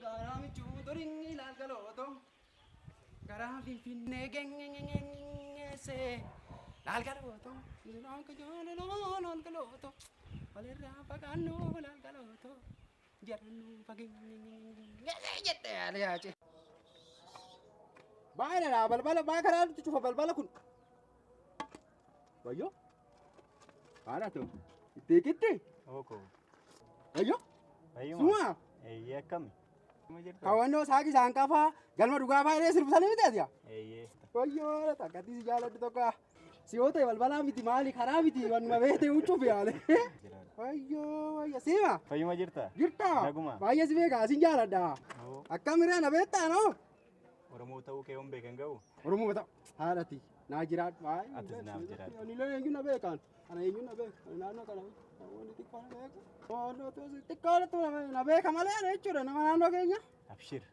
Garami chutoring ilal galoto. Garami finne gengengengengese. Lal galoto. Lal galoto. Valera pagano lal galoto. Jaranu pagengengengengese jette aliache. Baina la balbala ba karan tu chufa balbala kun. Bayo. Ara tu. Itti. Oko. Bayo. Ayo. Semua. Iya kami. Kawan saaki sangkafa galma dhugaa faayidee sirbisanii miti atiya. Iya. Wayyoo takkatti si jaaladhu tokko si yoo ta'e balbalaa miti maali karaa miti wanuma beekte huccuuf yaale. Wayyoo siima. Fayyuma jirta? Jirta. Naguma. Baay'ee si beekaa sin jaaladha. Akkamiraa na beektaa noo. Oromoo ta'uu kee hin beekan ga'u. Oromoo ta'u haadhati naa jiraadhu. Atis naaf jiraadhu. Ani illee eenyu na beekan. Ana eenyu na beeku naannoo kana wanti xiqqoo na beeku. Xiqqoo na beeka malee jechuudha nama naannoo keenya. Abshir.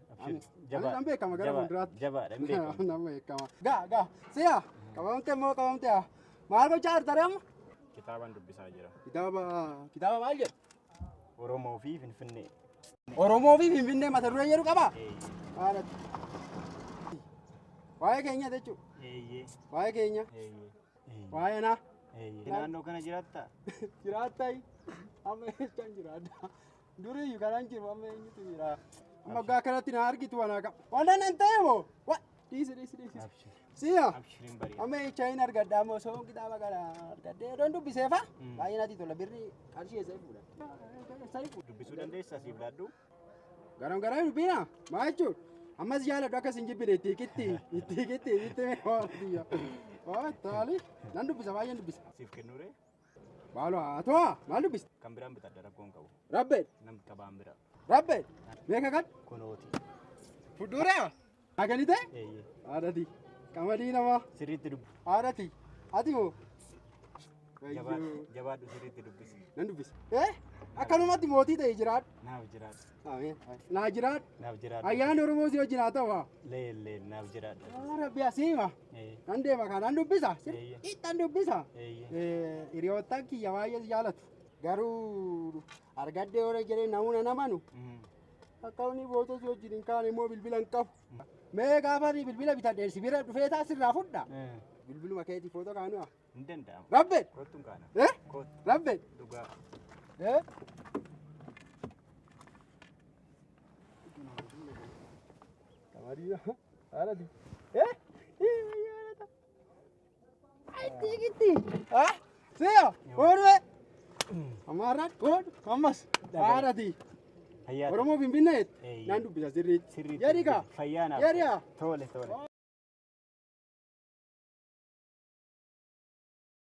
Jabaa. Nama beekama gara fuulduraatti. Jabaadha hin beekamu. Nama beekama. Gaa si'a qabamte maal gochaa jirta reema? Kitaabaan dubbisaa jira. Kitaaba maal jedhu? Oromoo fi Finfinnee. Oromoo fi Finfinnee mata duree jedhu qabaa? Haadhatti. Waa'ee keenya jechuudha. Eeyyee. Waa'ee keenya. Eeyyee. Waa'ee naa. Eeyyee. Naannoo kana jiraattaa? Jiraattai. Amma eenyutu jiraadha? Durii kanaan jiru amma eenyutu jira? Amma waggaa kanatti na argitu waan akka. Waan nan ta'e moo? Dhiisi. Abshir. Si'a. Abshiriin barii. Amma eechayin argadha ammoo soon kitaaba kana argadhee odoon dubbiseefa baay'ee natti tola birri qarshii eessa fuudha. Dubbisuu dandeessaa siif laaddu? Garaa dubbina maa jechuun ammas jaaladhu akkas hin jibbine itti hikitti waantiyya. Taali nan dubbisa baay'een dubbisa. Siif kennuure? Baaloo haa to'a maal dubbista? Kan biraan bitadha rakkoon qabu. Rabbeen. Nam qabaan bira. Rabbeen. Beeka kan? Kunooti. Fuduree aganite? Eeyyee. Haadhati qamadii namaa. Sirriitti dubbi. Haadhati ati moo? Jabaadhu sirriitti dubbisi. Nan dubbisa. Akkanumatti mootii ta'e jiraadhu. Naaf jiraadhu. Naa jiraadhu. Naaf jiraadhu. Ayyaanni Oromoo si wajjin haa ta'u. Lee naaf jiraadhu. Rabbi asiima. Nan deema kan nan dubbisa. Nan dubbisa. Eeyyee. Hiriyoottan kiyya baay'ee si jaalatu. Garuu argadhee hore jedhee namuuna namanu. Akka inni bootoo si wajjin hin kaane immoo bilbila hin qabu. Mee gaafa bilbila bitadhee si bira dhufee taasirraa fudha. Bilbiluma keetii footoo kaanu. Hin danda'amu. Rabbeen. Kottuun kaana. Kottu. Rabbeen. Dhugaa. Kamadina. Haadhati. Gitti. Si'a. Oolme. Amaarraan oolu. Ammas. Haadhati. Oromoo Finfinnee. Nan dubbisa sirriitti. Sirriitti. Jedhikaa. Fayyaa naaf. Jedhikaa. Tole.